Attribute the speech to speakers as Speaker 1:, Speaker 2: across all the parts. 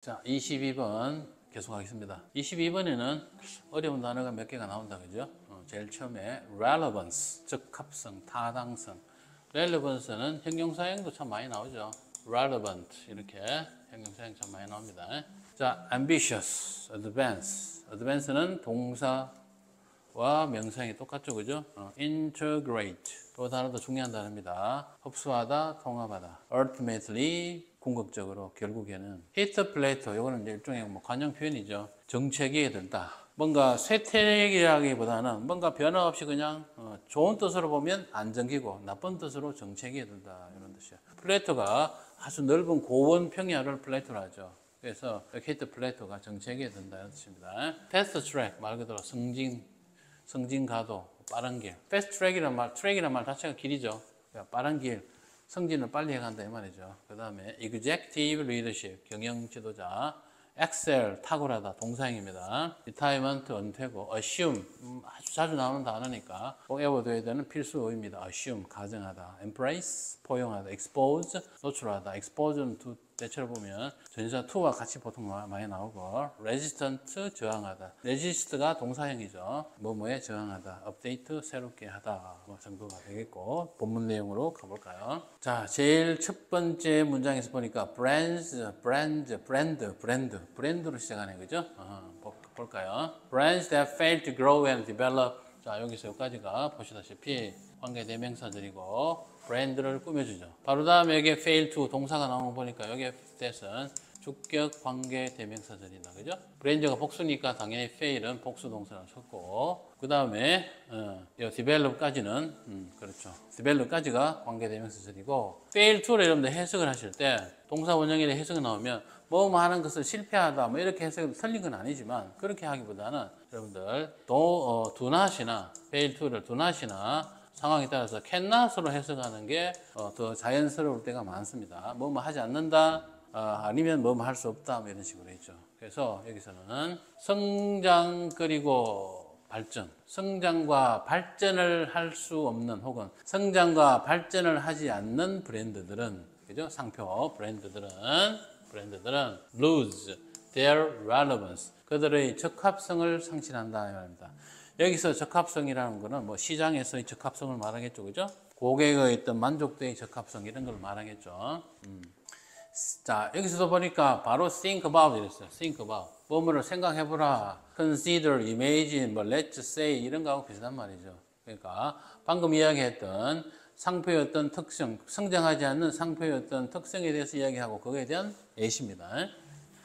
Speaker 1: 자, 22번 계속하겠습니다. 22번에는 어려운 단어가 몇 개가 나온다, 그죠? 제일 처음에 relevance, 적합성, 타당성. relevance는 형용사형도 참 많이 나오죠. relevant 이렇게 형용사형 참 많이 나옵니다. 자, ambitious, advance. advance는 동사와 명사형이 똑같죠, 그죠? integrate. 이 단어도 중요한 단어입니다. 흡수하다, 통합하다. ultimately, 궁극적으로, 결국에는. hit the plateau, 이거는 이제 일종의 관용 표현이죠. 정체기에 들다. 뭔가 쇠퇴기라기보다는 뭔가 변화 없이 그냥 좋은 뜻으로 보면 안정기고 나쁜 뜻으로 정체기에 들다 이런 뜻이에요. 플레이토가 아주 넓은 고원 평야를 플레이토로 하죠. 그래서 hit the plateau가 정체기에 든다 이런 뜻입니다. fast track 말 그대로 성진 가도, 빠른 길. fast track이란 말 자체가 길이죠. 그러니까 빠른 길, 성진을 빨리 해간다 이 말이죠. 그 다음에 executive leadership, 경영 지도자. excel, 탁월하다, 동사형입니다. retirement, 은퇴고. assume, 아주 자주 나오는 단어니까 꼭 외워둬야 되는 필수어입니다. assume, 가정하다. embrace, 포용하다. expose, 노출하다. expose는 대체로 보면 전치사 to와 같이 보통 많이 나오고 resistant, 저항하다. resist가 동사형이죠. 뭐뭐에 저항하다. update, 새롭게 하다 뭐 정도가 되겠고 본문 내용으로 가볼까요? 자, 제일 첫 번째 문장에서 보니까 브랜드로 시작하네, 그죠? 볼까요? Brands that fail to grow and develop. 자, 여기서 여기까지가 보시다시피 관계대명사들이고 브랜드를 꾸며주죠. 바로 다음에 여기에 fail to 동사가 나오는 거 보니까 여기에 that은 주격 관계대명사들이다, 그죠? 브랜드가 복수니까 당연히 fail은 복수동사를 썼고 그 다음에 develop까지는 그렇죠. develop까지가 관계대명사들이고 fail to를 여러분들 해석을 하실 때 동사 원형에 해석이 나오면 뭐 하는 것을 실패하다 뭐 이렇게 해석이 틀린 건 아니지만 그렇게 하기보다는 여러분들 do not이나 fail to를 do not이나 상황에 따라서 cannot으로 해석하는 게 더 자연스러울 때가 많습니다. 뭐 하지 않는다, 아니면 뭐 할 수 없다, 뭐 이런 식으로 했죠. 그래서 여기서는 성장 그리고 발전, 성장과 발전을 할 수 없는 혹은 성장과 발전을 하지 않는 브랜드들은, 그죠? 상표 브랜드들은 lose their relevance, 그들의 적합성을 상실한다 이 말입니다. 여기서 적합성이라는 거는 뭐 시장에서의 적합성을 말하겠죠, 그죠? 고객의 어떤 만족도의 적합성 이런 걸 말하겠죠. 자, 여기서도 보니까 바로 think about 이랬어요. think about. 뭐뭐를 생각해보라. consider, imagine, 뭐 let's say 이런 거하고 비슷한 말이죠. 그러니까 방금 이야기했던 상표의 어떤 특성, 성장하지 않는 상표의 어떤 특성에 대해서 이야기하고 그거에 대한 예시입니다.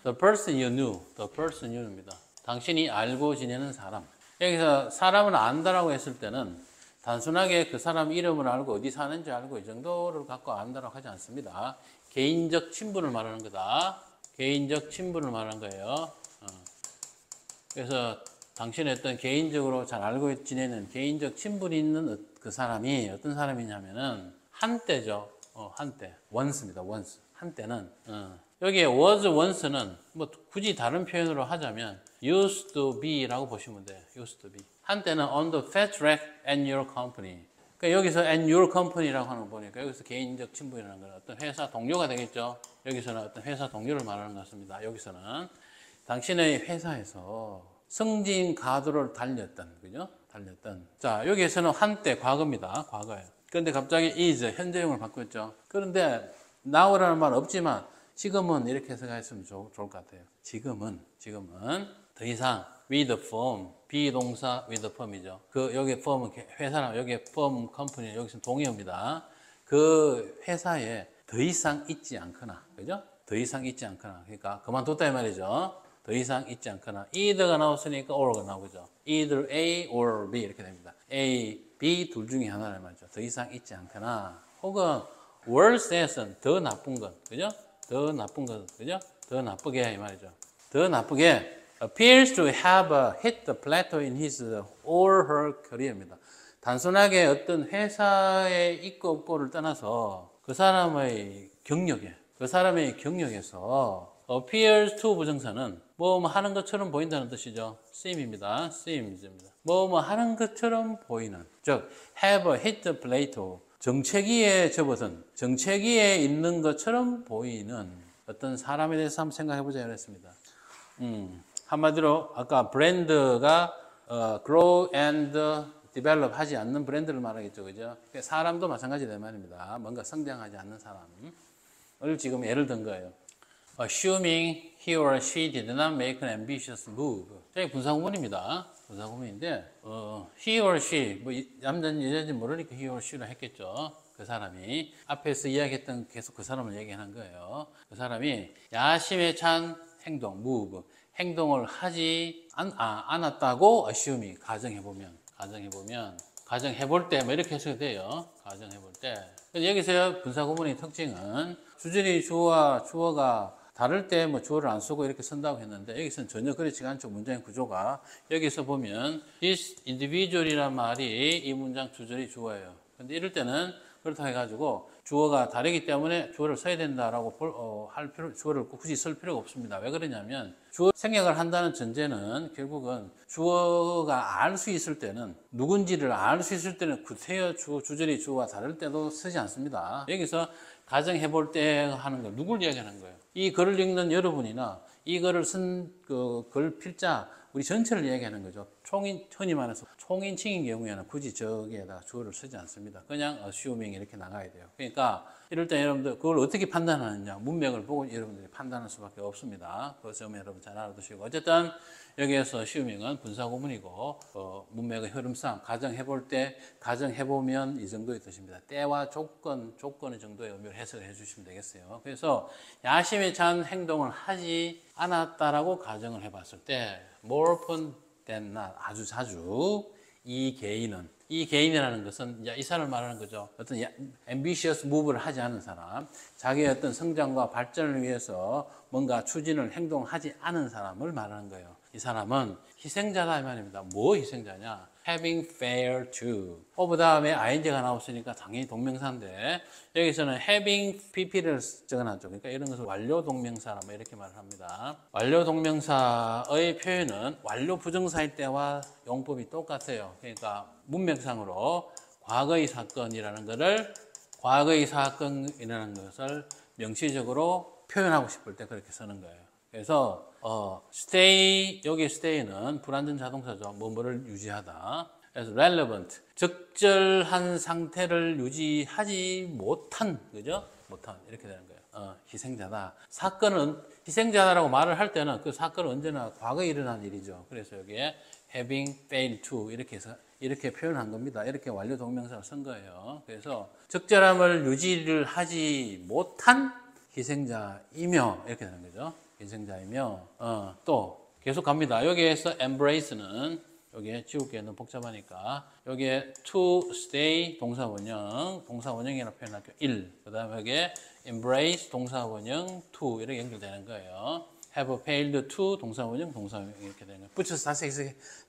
Speaker 1: The person you knew, the person you knew입니다. 당신이 알고 지내는 사람. 여기서 사람을 안다라고 했을 때는 단순하게 그 사람 이름을 알고 어디 사는지 알고 이 정도를 갖고 안다라고 하지 않습니다. 개인적 친분을 말하는 거다. 개인적 친분을 말하는 거예요. 그래서 당신의 어떤 개인적으로 잘 알고 지내는 개인적 친분이 있는 그 사람이 어떤 사람이냐면은 한때죠. 한때. once입니다. once. 한때는. 여기에 was once는 뭐 굳이 다른 표현으로 하자면 used to be라고 보시면 돼요. used to be. 한때는 on the fast track at your company. 그러니까 여기서 at your company라고 하는 거 보니까 여기서 개인적 친분이라는 건 어떤 회사 동료가 되겠죠. 여기서는 어떤 회사 동료를 말하는 것 같습니다. 여기서는 당신의 회사에서 승진 가도를 달렸던, 그죠? 달렸던. 자, 여기에서는 한때 과거입니다. 과거예요. 그런데 갑자기 is 현재형을 바꿨죠. 그런데 now라는 말은 없지만 지금은 이렇게 해석했으면 좋을 것 같아요. 지금은 더 이상 with the firm, 비동사 with the firm이죠. 여기 firm은 회사랑 여기 firm company 여기서 동의어입니다. 그 회사에 더 이상 있지 않거나, 그죠? 더 이상 있지 않거나, 그러니까 그만뒀다 이 말이죠. 더 이상 있지 않거나 either가 나왔으니까 or가 나오죠. either A or B 이렇게 됩니다. A, B 둘 중에 하나란 말이죠. 더 이상 있지 않거나 혹은 worse than 더 나쁜 것, 그죠? 더 나쁜 것, 그죠? 더 나쁘게 이 말이죠. 더 나쁘게 appears to have hit the plateau in his or her career입니다. 단순하게 어떤 회사의 있고 없고를 떠나서 그 사람의 경력에서 appears to 부정사는 뭐 하는 것처럼 보인다는 뜻이죠. seem입니다. seems입니다. 뭐 하는 것처럼 보이는, 즉 have hit the plateau, 정체기에 접어든, 정체기에 있는 것처럼 보이는 어떤 사람에 대해서 한번 생각해 보자 그랬습니다. 한마디로 아까 브랜드가 grow and develop 하지 않는 브랜드를 말하겠죠. 그죠? 사람도 마찬가지다 말입니다. 뭔가 성장하지 않는 사람을 지금 예를 든 거예요. Assuming he or she did not make an ambitious move. 저기 분사구문입니다. 분사구문인데 he or she, 뭐 남자인지 여자인지 모르니까 he or she로 했겠죠. 그 사람이 앞에서 이야기했던 계속 그 사람을 얘기하는 거예요. 그 사람이 야심에 찬 행동, move, 행동을 하지 않았다고 assuming, 가정해보면 가정해볼 때 뭐 이렇게 해석이 돼요. 가정해볼 때. 여기서 분사구문의 특징은 주절이 주어와 주어가 다를 때 뭐 주어를 안 쓰고 이렇게 쓴다고 했는데 여기서는 전혀 그렇지 않죠. 문장의 구조가. 여기서 보면 this individual이란 말이 이 문장 주절이 주어예요. 근데 이럴 때는 그렇다고 해가지고 주어가 다르기 때문에 주어를 써야 된다라고 주어를 굳이 쓸 필요가 없습니다. 왜 그러냐면 주어 생략을 한다는 전제는 결국은 주어가 알 수 있을 때는 누군지를 알 수 있을 때는 구태여 주절이 주어와 다를 때도 쓰지 않습니다. 여기서 가정해 볼 때 하는 거 누굴 이야기하는 거예요? 이 글을 읽는 여러분이나 이 글을 쓴 그 글 필자 우리 전체를 이야기하는 거죠. 흔히 말해서 총인칭인 경우에는 굳이 저기에다가 주어를 쓰지 않습니다. 그냥 assuming 이렇게 나가야 돼요. 그러니까 이럴 때 여러분들 그걸 어떻게 판단하느냐 문맥을 보고 여러분들이 판단할 수밖에 없습니다. 그 점에 여러분 잘 알아두시고 어쨌든 여기에서 assuming은 분사구문이고 문맥의 흐름상 가정해볼 때 가정해보면 이 정도의 뜻입니다. 때와 조건의 정도의 의미를 해석을 해주시면 되겠어요. 그래서 야심에 찬 행동을 하지 않았다라고 가정을 해봤을 때 more often than not, 아주 자주 이 개인이라는 것은 이 사람을 말하는 거죠. 어떤 ambitious move를 하지 않은 사람, 자기의 어떤 성장과 발전을 위해서 뭔가 추진을 행동하지 않은 사람을 말하는 거예요. 이 사람은 희생자다 이 말입니다. 뭐 희생자냐? having failed to. of 다음에 ing가 나왔으니까 당연히 동명사인데 여기서는 having pp를 적어놨죠. 그러니까 이런 것을 완료 동명사라 뭐 이렇게 말을 합니다. 완료 동명사의 표현은 완료 부정사일 때와 용법이 똑같아요. 그러니까 문맥상으로 과거의 사건이라는 것을 명시적으로 표현하고 싶을 때 그렇게 쓰는 거예요. 그래서 stay, 여기 stay는 불완전 자동사죠. 뭐뭐를 유지하다. 그래서 relevant, 적절한 상태를 유지하지 못한, 그죠? 못한 이렇게 되는 거예요. 희생자다. 사건은 희생자라고 말을 할 때는 그 사건은 언제나 과거에 일어난 일이죠. 그래서 여기에 having failed to 이렇게 해서 이렇게 표현한 겁니다. 이렇게 완료 동명사를 쓴 거예요. 그래서 적절함을 유지를 하지 못한 희생자이며 이렇게 되는 거죠. 희생자이며 또 계속 갑니다. 여기에서 embrace는 여기에 지울게는 복잡하니까 여기에 to stay 동사원형이라고 표현할게요. 1. 그 다음에 여기에 embrace 동사원형 to 이렇게 연결되는 거예요. have failed to 동사원형 이렇게 되는 거예요. 붙여서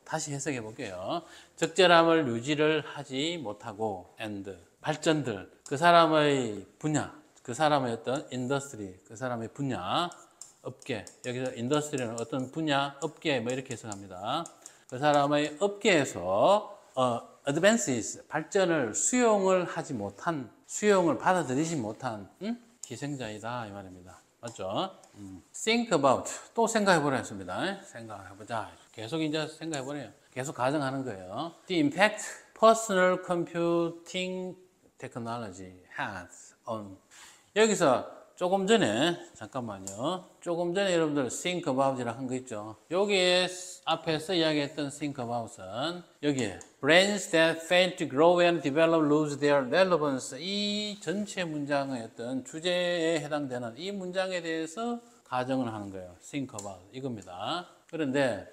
Speaker 1: 다시 해석해 볼게요. 적절함을 유지를 하지 못하고 and 발전들 그 사람의 분야 그 사람의 어떤 인더스트리 그 사람의 분야 업계, 여기서 인더스트리는 어떤 분야, 업계 뭐 이렇게 해석합니다. 그 사람의 업계에서 advances, 발전을 수용을 받아들이지 못한 희생자이다 이 말입니다. 맞죠? think about, 또 생각해보라 했습니다. 생각해보자. 계속 이제 생각해보래요. 계속 가정하는 거예요. The impact personal computing technology has on. 여기서 조금 전에 여러분들 think about이라고 한 거 있죠. 여기에 앞에서 이야기했던 think about은 여기에 brains that fail to grow and develop lose their relevance 이 전체 문장의 어떤 주제에 해당되는 이 문장에 대해서 가정을 하는 거예요. think about 이겁니다. 그런데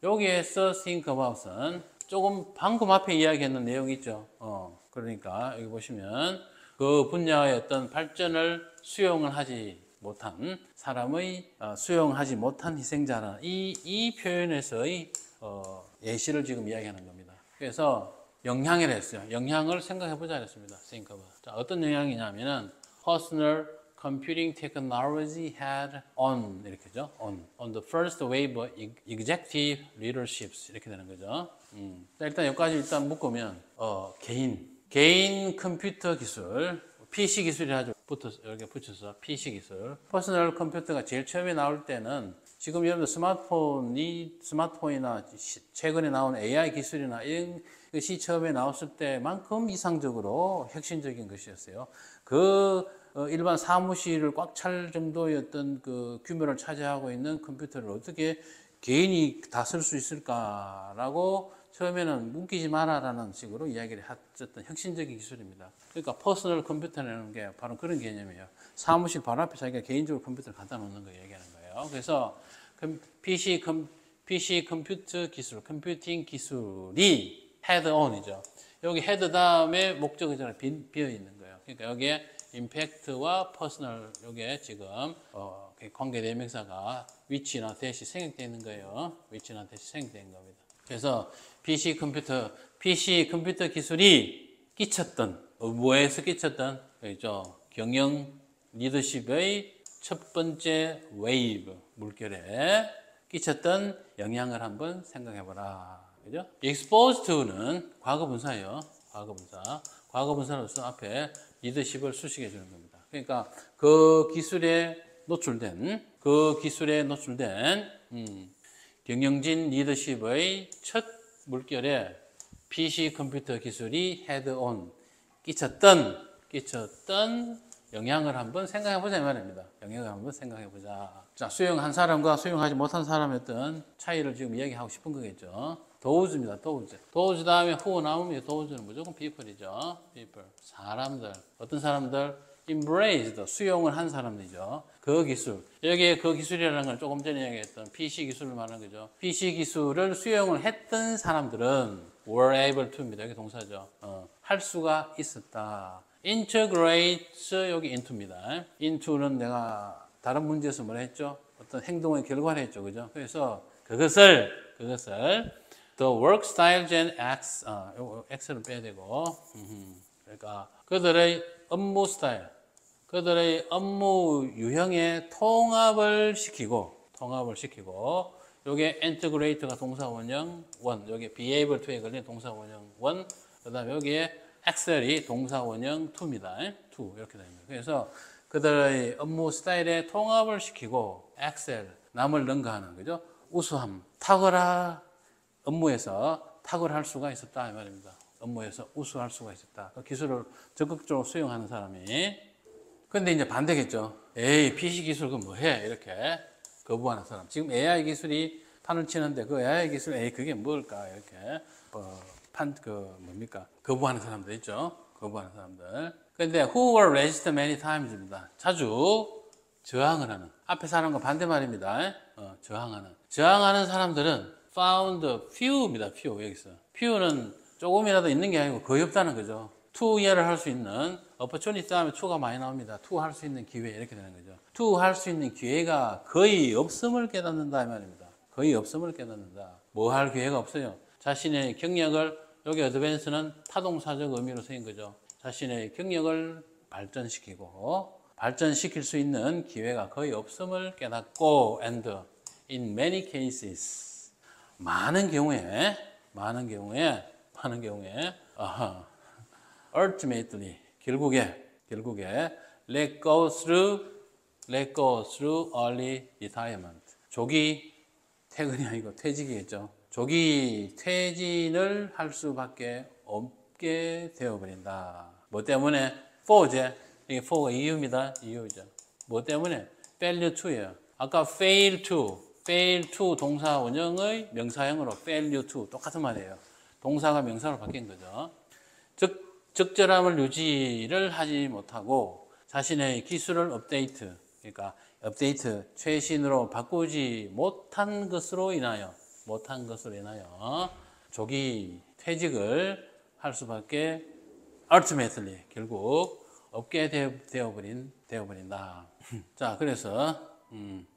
Speaker 1: 여기에서 think about은 조금 방금 앞에 이야기했는 내용이 있죠. 그러니까 여기 보시면 그 분야의 어떤 발전을 수용을 하지 못한 사람의 수용하지 못한 희생자라는 이 표현에서의 예시를 지금 이야기하는 겁니다. 그래서 영향이라 했어요. 영향을 생각해보자 했습니다. think about. 자, 어떤 영향이냐면은 personal computing technology had on 이렇게죠. on the first wave of executive leaderships 이렇게 되는 거죠. 자, 일단 여기까지 일단 묶으면 개인 컴퓨터 기술, PC 기술이라 하죠. 이렇게 붙여서 PC 기술. 퍼스널 컴퓨터가 제일 처음에 나올 때는 지금 여러분들 스마트폰이나 최근에 나온 AI 기술이나 이런 것이 처음에 나왔을 때만큼 이상적으로 혁신적인 것이었어요. 일반 사무실을 꽉 찰 정도의 어떤 그 규모를 차지하고 있는 컴퓨터를 어떻게 개인이 다 쓸 수 있을까라고 처음에는 웃기지 마라라는 식으로 이야기를 했었던 혁신적인 기술입니다. 그러니까 퍼스널 컴퓨터라는 게 바로 그런 개념이에요. 사무실 바로 앞에 자기가 개인적으로 컴퓨터를 갖다 놓는 거 얘기하는 거예요. 그래서 PC 컴퓨터 기술, 컴퓨팅 기술이 헤드온이죠. 여기 헤드 다음에 목적 의자가 비어 있는 거예요. 그러니까 여기에 임팩트와 퍼스널 요게 지금 관계 대명사가 위치나 대시 생략되어 있는 거예요. 위치나 대시 생략되어 있는 겁니다. 그래서 PC 컴퓨터 기술이 끼쳤던 뭐에서 끼쳤던 있죠. 경영 리더십의 첫 번째 웨이브 물결에 끼쳤던 영향을 한번 생각해 보라. 그죠? exposed to는 과거 분사예요. 과거 분사. 과거 분사로서 앞에 리더십을 수식해 주는 겁니다. 그러니까 그 기술에 노출된 경영진 리더십의 첫 물결에 PC 컴퓨터 기술이 헤드온 끼쳤던 영향을 한번 생각해 보자 이 말입니다. 영향을 한번 생각해 보자. 자, 수용한 사람과 수용하지 못한 사람의 어떤 차이를 지금 이야기하고 싶은 거겠죠. 도우즈입니다. 도우즈 다음에 who 나오면 도우즈는 무조건 people이죠. people. 사람들. 어떤 사람들? embraced. 수용을 한 사람들이죠. 그 기술. 여기에 그 기술이라는 걸 조금 전에 얘기했던 PC 기술을 말하는 거죠. PC 기술을 수용을 했던 사람들은 were able to입니다. 여기 동사죠. 할 수가 있었다. integrate 여기 into입니다. into는 내가 다른 문제에서 뭐라 했죠? 어떤 행동의 결과를 했죠. 그죠? 그래서 그것을 the work styles and acts x를 빼야 되고 그러니까 그들의 업무 스타일 그들의 업무 유형에 통합을 시키고 요게 integrate가 동사 원형 1 여기 be able to에 걸린 동사 원형 1 그다음에 여기에 excel이 동사 원형 2입니다. 2 이렇게 됩니다. 그래서 그들의 업무 스타일에 통합을 시키고 excel 남을 능가하는 거죠. 우수함, 업무에서 탁월할 수가 있었다 이 말입니다. 업무에서 우수할 수가 있었다. 그 기술을 적극적으로 수용하는 사람이. 근데 이제 반대겠죠. 에이, PC 기술 그거 뭐해? 이렇게 거부하는 사람. 지금 AI 기술이 판을 치는데 그 AI 기술, 그게 뭘까? 이렇게 거부하는 사람들 있죠. 거부하는 사람들. 근데 who were resist many times입니다. 자주 저항을 하는. 앞에 사람과 반대말입니다. 저항하는 사람들은 found few입니다. few 여기서. few는 조금이라도 있는 게 아니고 거의 없다는 거죠. to 이해를 할 수 있는 opportunity 다음에 to가 많이 나옵니다. to 할 수 있는 기회 이렇게 되는 거죠. to 할 수 있는 기회가 거의 없음을 깨닫는다 이 말입니다. 거의 없음을 깨닫는다. 뭐 할 기회가 없어요. 자신의 경력을 여기 어드밴스는 타동사적 의미로 쓰인 거죠. 자신의 경력을 발전시킬 수 있는 기회가 거의 없음을 깨닫고 and in many cases 많은 경우에 ultimately 결국에 let go through early retirement 조기 퇴근이 아니고 퇴직이겠죠. 조기 퇴진을 할 수밖에 없게 되어버린다. 뭐 때문에? for제 이게 for가 이유입니다. 이유죠. 뭐 때문에? failure to예요. 아까 fail to 동사 원형의 명사형으로 failure to 똑같은 말이에요. 동사가 명사로 바뀐 거죠. 적절함을 유지를 하지 못하고 자신의 기술을 업데이트 최신으로 바꾸지 못한 것으로 인하여 조기 퇴직을 할 수밖에 ultimately 결국 없게 되어버린다. 자, 그래서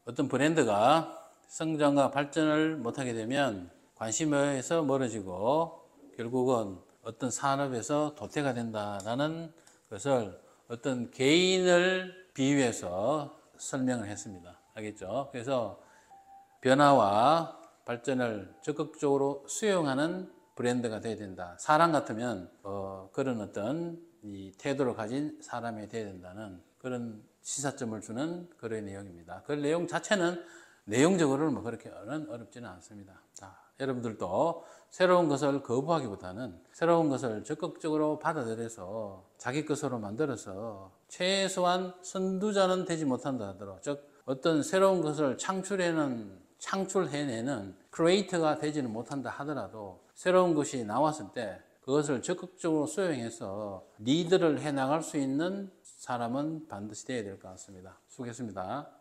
Speaker 1: 어떤 브랜드가 성장과 발전을 못하게 되면 관심에서 멀어지고 결국은 어떤 산업에서 도태가 된다라는 것을 어떤 개인을 비유해서 설명을 했습니다. 알겠죠? 그래서 변화와 발전을 적극적으로 수용하는 브랜드가 돼야 된다. 사람 같으면 그런 어떤 이 태도를 가진 사람이 돼야 된다는 그런 시사점을 주는 글의 내용입니다. 그 내용 자체는 내용적으로는 뭐 그렇게는 어렵지는 않습니다. 자, 여러분들도 새로운 것을 거부하기보다는 새로운 것을 적극적으로 받아들여서 자기 것으로 만들어서 최소한 선두자는 되지 못한다 하더라도, 즉 어떤 새로운 것을 창출해내는 크리에이터가 되지는 못한다 하더라도 새로운 것이 나왔을 때 그것을 적극적으로 수용해서 리드를 해나갈 수 있는 사람은 반드시 되어야 될 것 같습니다. 수고했습니다.